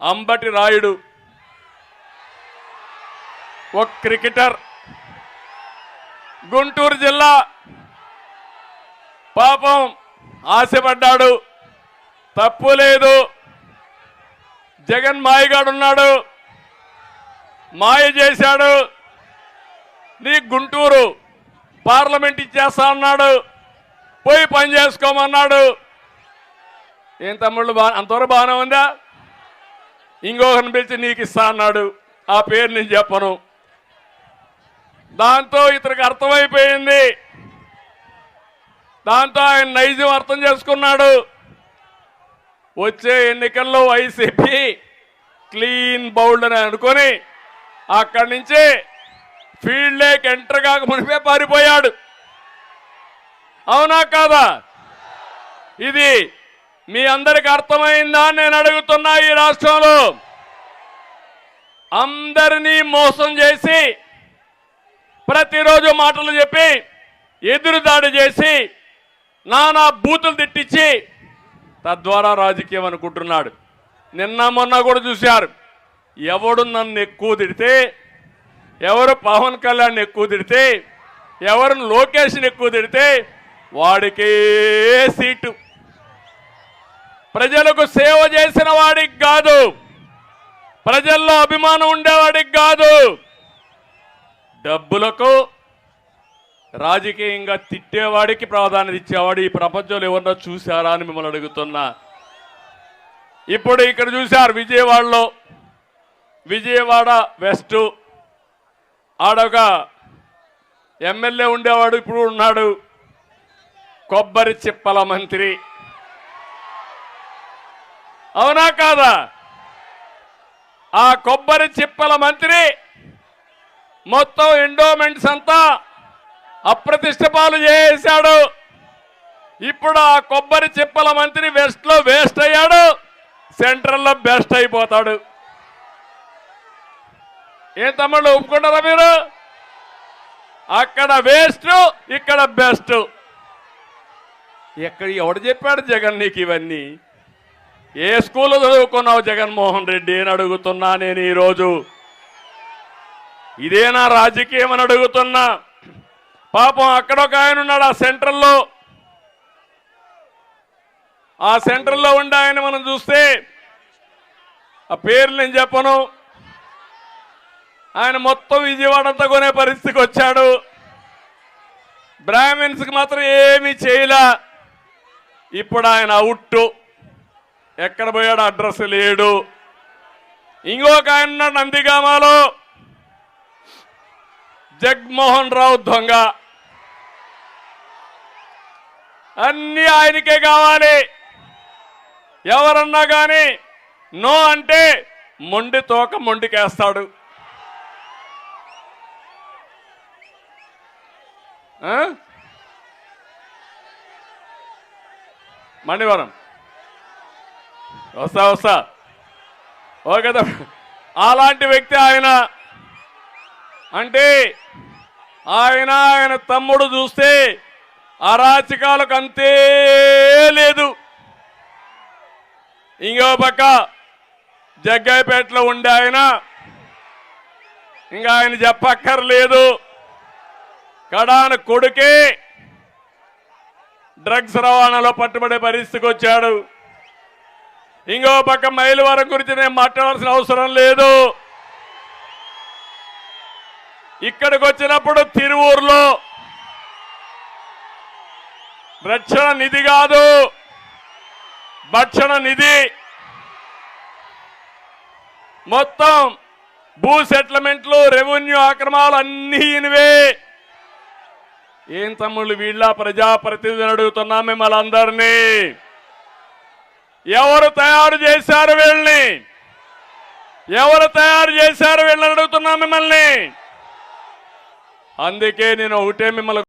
అంబటి రాయుడు ఒక క్రికెటర్, గుంటూరు జిల్లా. పాపం ఆశపడ్డాడు, తప్పు లేదు. జగన్ మాయగాడున్నాడు, మాయ చేశాడు. నీ గుంటూరు పార్లమెంట్ ఇచ్చేస్తా అన్నాడు, పోయి పని చేసుకోమన్నాడు. ఏం తమ్ముళ్ళు అంతవరకు బాగానే ఉందా? ఇంకొకరిని పిలిచి నీకు ఇస్తా అన్నాడు, ఆ పేరు నేను చెప్పను. దాంతో ఇతనికి అర్థమైపోయింది, దాంతో ఆయన నైజం అర్థం చేసుకున్నాడు. వచ్చే ఎన్నికల్లో వైసీపీ క్లీన్ బౌల్డ్ అని అనుకొని అక్కడి నుంచి ఫీల్డ్ లేక్ ఎంటర్ కాక మునిపే పారిపోయాడు. అవునా కాదా? ఇది మీ అందరికి అర్థమైందా నేను అడుగుతున్నా. ఈ రాష్ట్రంలో అందరినీ మోసం చేసి, ప్రతిరోజు మాటలు చెప్పి, ఎదురుదాడి చేసి, నానా బూతులు తిట్టించి తద్వారా రాజకీయం అనుకుంటున్నాడు. నిన్న మొన్న కూడా చూశారు, ఎవడు నన్ను ఎక్కువ తిడితే, ఎవరు పవన్ కళ్యాణ్ ఎక్కువ తిడితే, ఎవరు లోకేష్ని ఎక్కువ తిడితే వాడికే సీటు. ప్రజలకు సేవ చేసిన వాడికి కాదు, ప్రజల్లో అభిమానం ఉండేవాడికి కాదు, డబ్బులకు రాజకీయంగా తిట్టేవాడికి ప్రాధాన్యత ఇచ్చేవాడు ఈ ప్రపంచంలో ఎవరన్నా చూశారా అని మిమ్మల్ని అడుగుతున్నా. ఇప్పుడు ఇక్కడ చూశారు విజయవాడలో, విజయవాడ వెస్ట్ ఆడొక ఎమ్మెల్యే ఉండేవాడు, ఇప్పుడు ఉన్నాడు కొబ్బరి చిప్పల మంత్రి. అవునా కాదా? ఆ కొబ్బరి చిప్పల మంత్రి మొత్తం ఎండోమెంట్స్ అంతా అప్రతిష్ట పాలు చేశాడు. ఇప్పుడు ఆ కొబ్బరి చిప్పల మంత్రి వెస్ట్ లో వేస్ట్ అయ్యాడు, సెంట్రల్లో బెస్ట్ అయిపోతాడు. ఏం తమ్ముళ్ళు ఒప్పుకుంటారా మీరు? అక్కడ వేస్ట్, ఇక్కడ బెస్ట్. ఎక్కడ ఎవడు చెప్పాడు జగన్ నీకు ఇవన్నీ? ఏ స్కూల్లో చదువుకున్నావు జగన్మోహన్ రెడ్డి అని అడుగుతున్నా నేను ఈరోజు. ఇదేనా రాజకీయం అని అడుగుతున్నా. పాపం అక్కడ ఒక ఆయన ఉన్నాడు ఆ సెంట్రల్లో, ఆ సెంట్రల్లో ఉండే ఆయన మనం చూస్తే, ఆ పేర్లు నేను చెప్పను, ఆయన మొత్తం విజయవాడ అంతా కొనే పరిస్థితికి వచ్చాడు. బ్రాహ్మిన్స్కి మాత్రం ఏమీ చేయలే. ఇప్పుడు ఆయన అవుట్, ఎక్కడ పోయాడు అడ్రస్ లేడు. ఇంకొక ఆయన ఉన్నాడు నందిగామాలో, జగన్మోహన్ రావు దొంగ. అన్నీ ఆయనకే కావాలి. ఎవరన్నా కానీ నో అంటే మొండి తోక మొండికేస్తాడు. మణివరం వస్తా ఓకే. అలాంటి వ్యక్తి ఆయన. అంటే ఆయన తమ్ముడు చూస్తే అరాచకాలకు అంతే లేదు. ఇంకో పక్క జగ్గాయిపేటలో ఉండే ఆయన, ఇంకా ఆయన చెప్పక్కర్లేదు, కడాన కొడుకే డ్రగ్స్ రవాణాలో పట్టుబడే పరిస్థితికి వచ్చాడు. ఇంకో పక్క మైలవరం గురించి నేను మాట్లాడాల్సిన అవసరం లేదు. ఇక్కడికి వచ్చినప్పుడు తిరువూరులో రక్షణ నిధి కాదు, భక్షణ నిధి, మొత్తం భూ సెటిల్మెంట్లు, రెవెన్యూ ఆక్రమాలు అన్నీ ఇనివే. ఏం తమ్ముళ్ళు వీళ్ళ ప్రజాప్రతినిధులు అడుగుతున్నా మిమ్మల్ని అందరినీ, ఎవరు తయారు చేశారు వీళ్ళని? ఎవరు తయారు చేశారు వీళ్ళని అడుగుతున్నా మిమ్మల్ని. అందుకే నేను ఒకటే మిమ్మల్ని